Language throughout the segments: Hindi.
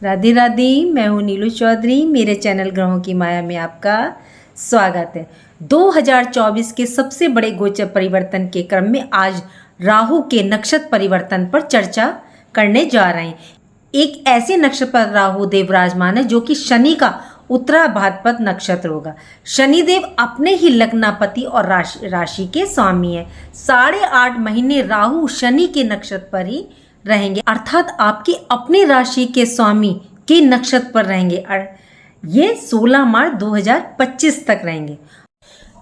राधे राधे। मैं हूँ नीलू चौधरी। मेरे चैनल ग्रहों की माया में आपका स्वागत है। 2024 के सबसे बड़े गोचर परिवर्तन के क्रम में आज राहु के नक्षत्र परिवर्तन पर चर्चा करने जा रहे हैं। एक ऐसे नक्षत्र पर राहु देव विराजमान है जो कि शनि का उत्तरा भाद्रपद नक्षत्र होगा। शनिदेव अपने ही लग्नापति और राशि के स्वामी है। 8.5 महीने राहु शनि के नक्षत्र पर ही रहेंगे, अर्थात आपकी अपनी राशि के स्वामी के नक्षत्र पर रहेंगे। ये 16 मार्च 2025 तक रहेंगे।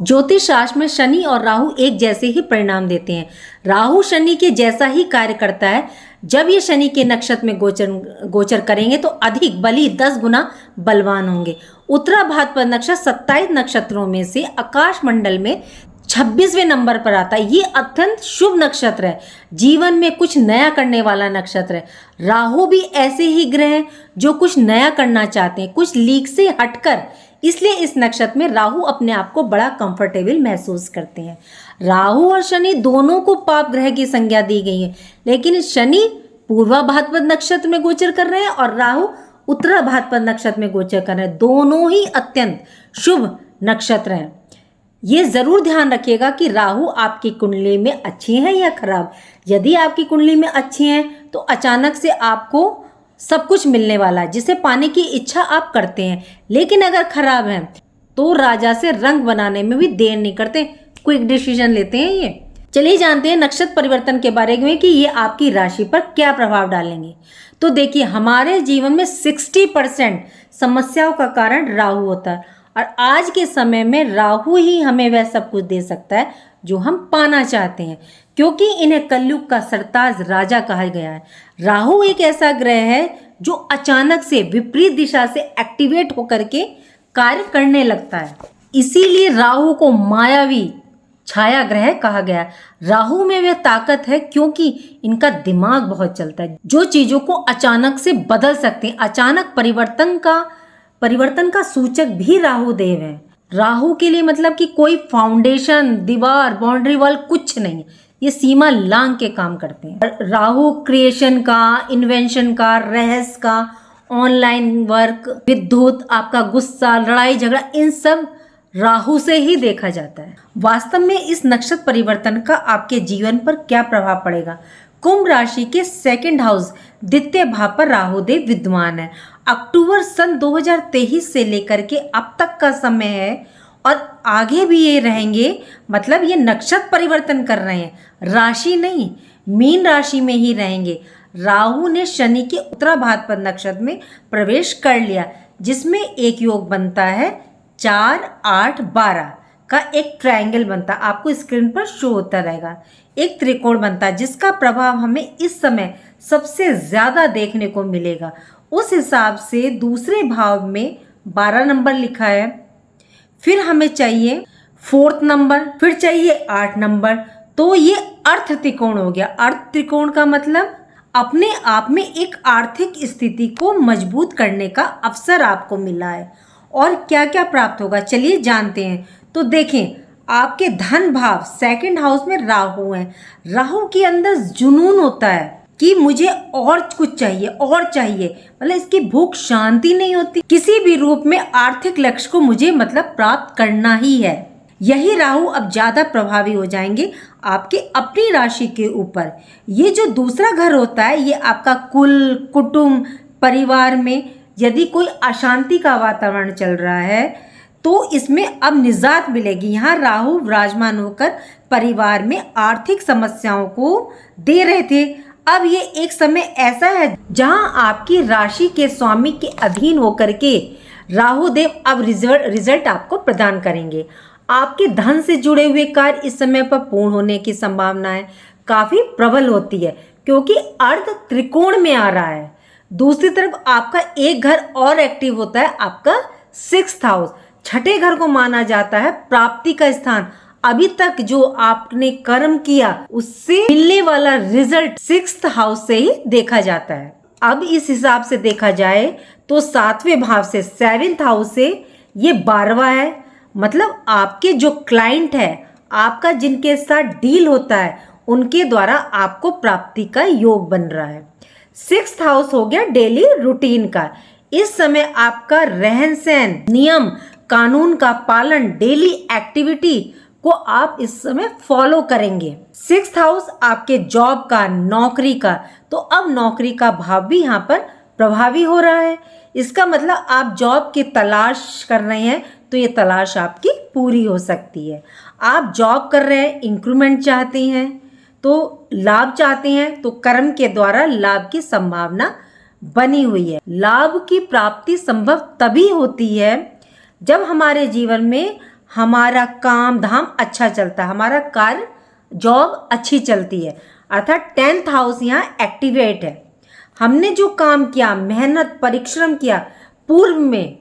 ज्योतिष शास्त्र में शनि और राहु एक जैसे ही परिणाम देते हैं। राहु शनि के जैसा ही कार्य करता है। जब ये शनि के नक्षत्र में गोचर करेंगे तो अधिक बली 10 गुना बलवान होंगे। उत्तरा भाद्रपद नक्षत्र 27 नक्षत्रों में से आकाश मंडल में 26वें नंबर पर आता है। ये अत्यंत शुभ नक्षत्र है, जीवन में कुछ नया करने वाला नक्षत्र है। राहु भी ऐसे ही ग्रह हैं जो कुछ नया करना चाहते हैं, कुछ लीक से हटकर। इसलिए इस नक्षत्र में राहु अपने आप को बड़ा कंफर्टेबल महसूस करते हैं। राहु और शनि दोनों को पाप ग्रह की संज्ञा दी गई है, लेकिन शनि पूर्वा भाद्रपद नक्षत्र में गोचर कर रहे हैं और राहु उत्तरा भाद्रपद नक्षत्र में गोचर कर रहे हैं। दोनों ही अत्यंत शुभ नक्षत्र हैं। ये जरूर ध्यान रखिएगा कि राहु आपकी कुंडली में अच्छी हैं या खराब। यदि आपकी कुंडली में अच्छी हैं तो अचानक से आपको सब कुछ मिलने वाला है, जिसे पाने की इच्छा आप करते हैं। लेकिन अगर खराब है तो राजा से रंग बनाने में भी देर नहीं करते, क्विक डिसीजन लेते हैं ये। चलिए जानते हैं नक्षत्र परिवर्तन के बारे में कि ये आपकी राशि पर क्या प्रभाव डालेंगे। तो देखिए, हमारे जीवन में 60% समस्याओं का कारण राहु होता है और आज के समय में राहु ही हमें वह सब कुछ दे सकता है जो हम पाना चाहते हैं, क्योंकि इन्हें कलयुग का सरताज राजा कहा गया है। राहु एक ऐसा ग्रह है जो अचानक से विपरीत दिशा से एक्टिवेट होकर के कार्य करने लगता है। इसीलिए राहु को मायावी छाया ग्रह कहा गया है। राहु में वह ताकत है क्योंकि इनका दिमाग बहुत चलता है, जो चीजों को अचानक से बदल सकते हैं। अचानक परिवर्तन का सूचक भी राहु देव है। राहु के लिए मतलब कि कोई फाउंडेशन, दीवार, बाउंड्री वॉल कुछ नहीं, ये सीमा लांघ के काम करते हैं। राहु क्रिएशन का, इन्वेंशन का, रहस्य का, ऑनलाइन वर्क, विद्युत, आपका गुस्सा, लड़ाई झगड़ा, इन सब राहु से ही देखा जाता है। वास्तव में इस नक्षत्र परिवर्तन का आपके जीवन पर क्या प्रभाव पड़ेगा? कुंभ राशि के 2nd हाउस द्वितीय भाव पर राहु देव विद्यमान है। अक्टूबर सन 2023 से लेकर के अब तक का समय है और आगे भी ये रहेंगे। मतलब ये नक्षत्र परिवर्तन कर रहे हैं, राशि नहीं, मीन राशि में ही रहेंगे। राहु ने शनि के उत्तरा भाद्रपद नक्षत्र में प्रवेश कर लिया, जिसमें एक योग बनता है 4, 8, 12 का एक ट्रायंगल बनता है। आपको स्क्रीन पर शो होता रहेगा। एक त्रिकोण बनता है जिसका प्रभाव हमें इस समय सबसे ज्यादा देखने को मिलेगा। उस हिसाब से दूसरे भाव में 12 नंबर लिखा है, फिर हमें चाहिए 4th नंबर, फिर चाहिए 8 नंबर। तो ये अर्थ त्रिकोण हो गया। अर्थ त्रिकोण का मतलब अपने आप में एक आर्थिक स्थिति को मजबूत करने का अवसर आपको मिला है। और क्या क्या प्राप्त होगा चलिए जानते हैं। तो देखें, आपके धन भाव 2nd हाउस में राहु है। राहु के अंदर जुनून होता है कि मुझे और कुछ चाहिए और चाहिए, मतलब इसकी भूख शांति नहीं होती। किसी भी रूप में आर्थिक लक्ष्य को मुझे मतलब प्राप्त करना ही है। यही राहु अब ज्यादा प्रभावी हो जाएंगे आपके अपनी राशि के ऊपर। ये जो दूसरा घर होता है, ये आपका कुल, कुटुंब, परिवार में यदि कोई अशांति का वातावरण चल रहा है तो इसमें अब निजात मिलेगी। यहाँ राहु विराजमान होकर परिवार में आर्थिक समस्याओं को दे रहे थे। अब ये एक समय ऐसा है जहां आपकी राशि के स्वामी के अधीन होकर के राहु देव अब रिजल्ट आपको प्रदान करेंगे। आपके धन से जुड़े हुए कार्य इस समय पर पूर्ण होने की संभावनाएं काफी प्रबल होती है, क्योंकि अर्ध त्रिकोण में आ रहा है। दूसरी तरफ आपका एक घर और एक्टिव होता है, आपका 6th हाउस। 6ठे घर को माना जाता है प्राप्ति का स्थान। अभी तक जो आपने कर्म किया उससे मिलने वाला रिजल्ट 6th हाउस से ही देखा जाता है। अब इस हिसाब से देखा जाए तो 7वें भाव से 7th हाउस से ये 12वां है। मतलब आपके जो क्लाइंट है, आपका जिनके साथ डील होता है, उनके द्वारा आपको प्राप्ति का योग बन रहा है। सिक्स्थ हाउस हो गया डेली रूटीन का। इस समय आपका रहन सहन, नियम कानून का पालन, डेली एक्टिविटी को आप इस समय फॉलो करेंगे। सिक्स्थ हाउस आपके जॉब का, नौकरी का, तो अब नौकरी का भाव भी यहाँ पर प्रभावी हो रहा है। इसका मतलब आप जॉब की तलाश कर रहे हैं तो ये तलाश आपकी पूरी हो सकती है। आप जॉब कर रहे हैं, इंक्रीमेंट चाहते हैं, तो लाभ चाहते हैं, तो कर्म के द्वारा लाभ की संभावना बनी हुई है। लाभ की प्राप्ति संभव तभी होती है जब हमारे जीवन में हमारा काम धाम अच्छा चलता है, हमारा कार्य जॉब अच्छी चलती है। अर्थात 10th हाउस यहाँ एक्टिवेट है। हमने जो काम किया, मेहनत परिश्रम किया पूर्व में,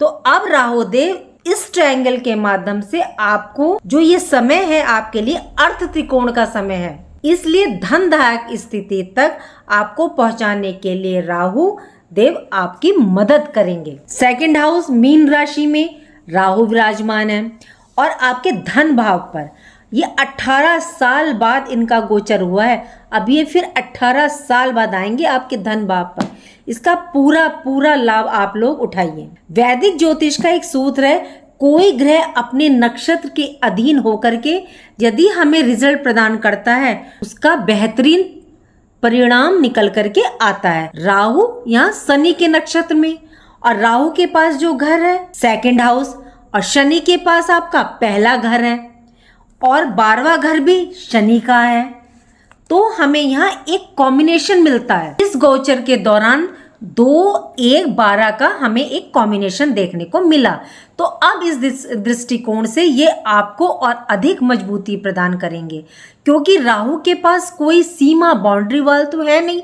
तो अब राहु देव इस ट्रायंगल के माध्यम से आपको जो ये समय है आपके लिए अर्थ त्रिकोण का समय है, इसलिए धनदायक स्थिति तक आपको पहुंचाने के लिए राहु देव आपकी मदद करेंगे। सेकंड हाउस मीन राशि में राहु विराजमान है और आपके धन भाव पर ये 18 साल बाद इनका गोचर हुआ है। अब ये फिर 18 साल बाद आएंगे आपके धन भाव पर। इसका पूरा लाभ आप लोग उठाइए। वैदिक ज्योतिष का एक सूत्र है, कोई ग्रह अपने नक्षत्र के अधीन होकर के यदि हमें रिजल्ट प्रदान करता है उसका बेहतरीन परिणाम निकल करके आता है। राहु यहाँ शनि के नक्षत्र में, और राहु के पास जो घर है सेकंड हाउस, और शनि के पास आपका पहला घर है, और 12वां घर भी शनि का है, तो हमें यहाँ एक कॉम्बिनेशन मिलता है। इस गोचर के दौरान 2, 1, 12 का हमें एक कॉम्बिनेशन देखने को मिला। तो अब इस दृष्टिकोण से ये आपको और अधिक मजबूती प्रदान करेंगे, क्योंकि राहु के पास कोई सीमा बाउंड्री वाल तो है नहीं।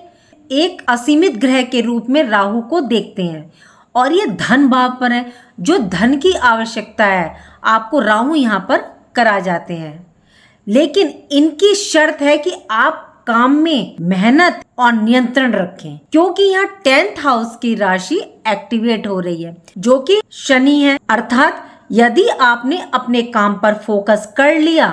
एक असीमित ग्रह के रूप में राहु को देखते हैं, और ये धन भाव पर है। जो धन की आवश्यकता है आपको राहु यहाँ पर करा जाते हैं, लेकिन इनकी शर्त है कि आप काम में मेहनत और नियंत्रण रखें, क्योंकि यहाँ 10th हाउस की राशि एक्टिवेट हो रही है जो कि शनि है। अर्थात यदि आपने अपने काम पर फोकस कर लिया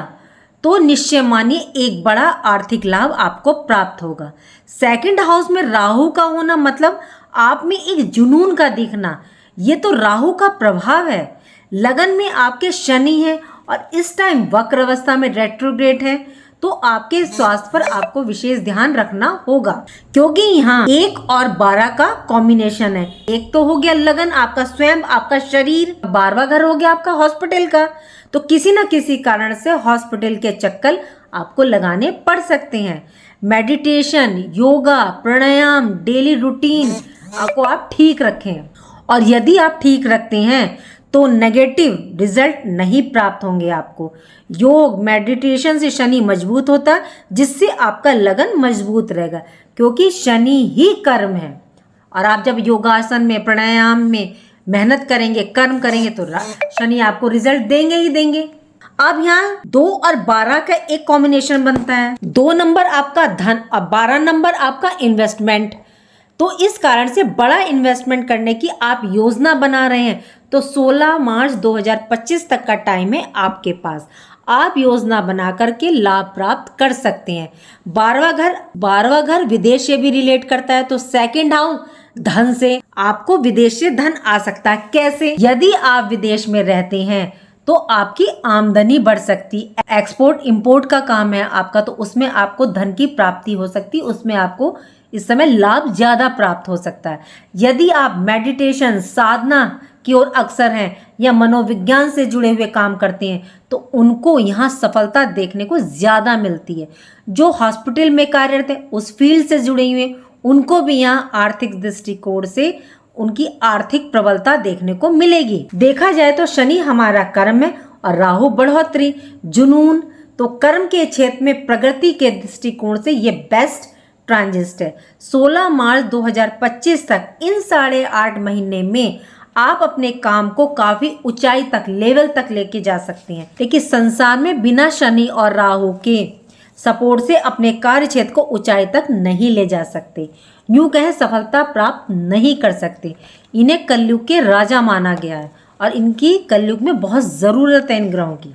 तो निश्चय मानिए एक बड़ा आर्थिक लाभ आपको प्राप्त होगा। सेकंड हाउस में राहु का होना मतलब आप में एक जुनून का दिखना, ये तो राहु का प्रभाव है। लगन में आपके शनि है और इस टाइम वक्र अवस्था में रेट्रोग्रेड है, तो आपके स्वास्थ्य पर आपको विशेष ध्यान रखना होगा, क्योंकि यहाँ 1 और 12 का कॉम्बिनेशन है। एक तो हो गया लगन, आपका स्वयं, आपका शरीर, 12वां घर हो गया आपका हॉस्पिटल का, तो किसी न किसी कारण से हॉस्पिटल के चक्कर आपको लगाने पड़ सकते हैं। मेडिटेशन, योगा, प्राणायाम, डेली रूटीन आपको आप ठीक रखें, और यदि आप ठीक रखते हैं तो नेगेटिव रिजल्ट नहीं प्राप्त होंगे आपको। योग मेडिटेशन से शनि मजबूत होता है, जिससे आपका लगन मजबूत रहेगा, क्योंकि शनि ही कर्म है। और आप जब योगासन में, प्राणायाम में मेहनत करेंगे, कर्म करेंगे, तो शनि आपको रिजल्ट देंगे ही देंगे। अब यहाँ 2 और 12 का एक कॉम्बिनेशन बनता है। 2 नंबर आपका धन और 12 नंबर आपका इन्वेस्टमेंट, तो इस कारण से बड़ा इन्वेस्टमेंट करने की आप योजना बना रहे हैं, तो 16 मार्च 2025 तक का टाइम है आपके पास। आप योजना बना करके लाभ प्राप्त कर सकते हैं। 12वां घर विदेश से भी रिलेट करता है, तो सेकंड हाउस धन से आपको विदेश से धन आ सकता है। कैसे? यदि आप विदेश में रहते हैं तो आपकी आमदनी बढ़ सकती, एक्सपोर्ट इंपोर्ट का काम है आपका, तो उसमें आपको धन की प्राप्ति हो सकती, उसमें आपको इस समय लाभ ज्यादा प्राप्त हो सकता है। यदि आप मेडिटेशन, साधना की ओर अक्सर हैं या मनोविज्ञान से जुड़े हुए काम करते हैं, तो उनको यहाँ सफलता देखने को ज्यादा मिलती है। जो हॉस्पिटल में कार्यरत है, उस फील्ड से जुड़े हुए, उनको भी यहाँ आर्थिक दृष्टिकोण से उनकी आर्थिक प्रबलता देखने को मिलेगी। देखा जाए तो शनि हमारा कर्म है और राहु बढ़ोतरी, जुनून, तो कर्म के क्षेत्र में प्रगति के दृष्टिकोण से ये बेस्ट ट्रांजिट है। 16 मार्च 2025 तक, इन 8.5 महीने में आप अपने काम को काफी ऊंचाई तक, लेवल तक लेके जा सकते हैं। लेकिन संसार में बिना शनि और राहु के सपोर्ट से अपने कार्य क्षेत्र को ऊंचाई तक नहीं ले जा सकते, यूं कहे सफलता प्राप्त नहीं कर सकते। इन्हें कलयुग के राजा माना गया है और इनकी कलयुग में बहुत जरूरत है इन ग्रहों की।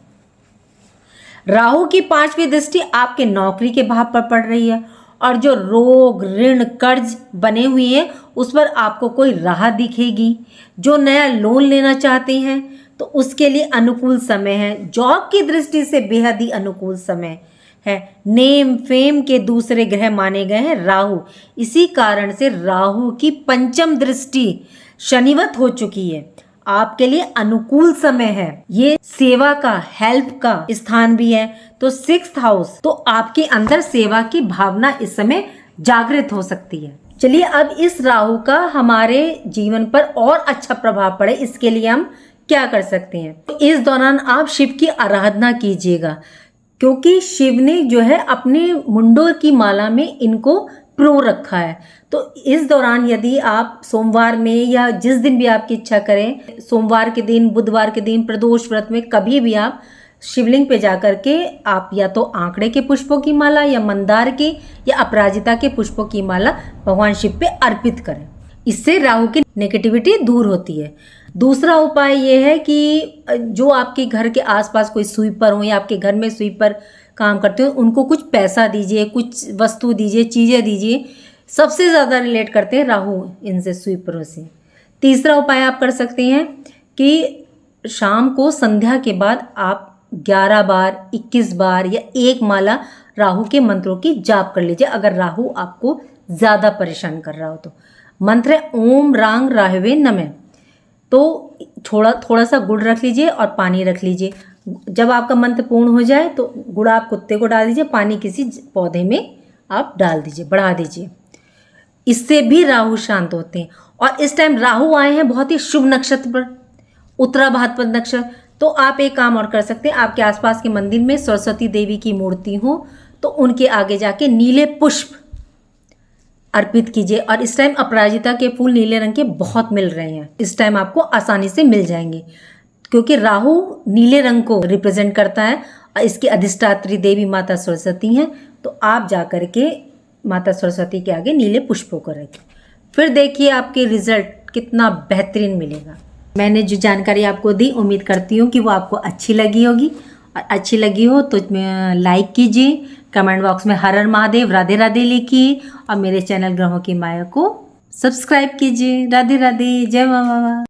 राहु की 5वीं दृष्टि आपके नौकरी के भाव पर पड़ रही है और जो रोग ऋण कर्ज बने हुए हैं उस पर आपको कोई राहत दिखेगी। जो नया लोन लेना चाहते हैं तो उसके लिए अनुकूल समय है। जॉब की दृष्टि से बेहद ही अनुकूल समय है। नेम फेम के दूसरे ग्रह माने गए हैं राहु, इसी कारण से राहु की पंचम दृष्टि शनिवत हो चुकी है। आपके लिए अनुकूल समय है। ये सेवा का हेल्प का स्थान भी है, तो 6th हाउस, तो आपके अंदर सेवा की भावना इस समय जागृत हो सकती है। चलिए अब इस राहु का हमारे जीवन पर और अच्छा प्रभाव पड़े इसके लिए हम क्या कर सकते हैं। तो इस दौरान आप शिव की आराधना कीजिएगा, क्योंकि शिव ने जो है अपने मुंडों की माला में इनको प्रो रखा है। तो इस दौरान यदि आप सोमवार में या जिस दिन भी आपकी इच्छा करें, सोमवार के दिन, बुधवार के दिन, प्रदोष व्रत में कभी भी आप शिवलिंग पे जाकर के आप या तो आंकड़े के पुष्पों की माला या मंदार के या अपराजिता के पुष्पों की माला भगवान शिव पे अर्पित करें। इससे राहु की नेगेटिविटी दूर होती है। दूसरा उपाय ये है कि जो आपके घर के आसपास कोई स्वीपर हो या आपके घर में स्वीपर काम करते हो उनको कुछ पैसा दीजिए, कुछ वस्तु दीजिए, चीज़ें दीजिए। सबसे ज़्यादा रिलेट करते हैं राहु इनसे, स्वीपरों से। तीसरा उपाय आप कर सकते हैं कि शाम को संध्या के बाद आप 11 बार, 21 बार या एक माला राहु के मंत्रों की जाप कर लीजिए, अगर राहु आपको ज़्यादा परेशान कर रहा हो तो। मंत्र है ओम रांग राहवे नमः। तो थोड़ा सा गुड़ रख लीजिए और पानी रख लीजिए। जब आपका मंत्र पूर्ण हो जाए तो गुड़ आप कुत्ते को डाल दीजिए, पानी किसी पौधे में आप डाल दीजिए, बढ़ा दीजिए। इससे भी राहु शांत होते हैं। और इस टाइम राहु आए हैं बहुत ही शुभ नक्षत्र पर, उत्तरा भाद्रपद नक्षत्र। तो आप एक काम और कर सकते हैं, आपके आसपास के मंदिर में सरस्वती देवी की मूर्ति हो तो उनके आगे जाके नीले पुष्प अर्पित कीजिए। और इस टाइम अपराजिता के फूल नीले रंग के बहुत मिल रहे हैं, इस टाइम आपको आसानी से मिल जाएंगे, क्योंकि राहु नीले रंग को रिप्रेजेंट करता है और इसकी अधिष्ठात्री देवी माता सरस्वती हैं। तो आप जा कर के माता सरस्वती के आगे नीले पुष्पों को रखें, फिर देखिए आपके रिजल्ट कितना बेहतरीन मिलेगा। मैंने जो जानकारी आपको दी उम्मीद करती हूँ कि वो आपको अच्छी लगी होगी, और अच्छी लगी हो तो लाइक कीजिए, कमेंट बॉक्स में हर हर महादेव, राधे राधे लिखिए, और मेरे चैनल ग्रहों की माया को सब्सक्राइब कीजिए। राधे राधे, जय माँ बाबा।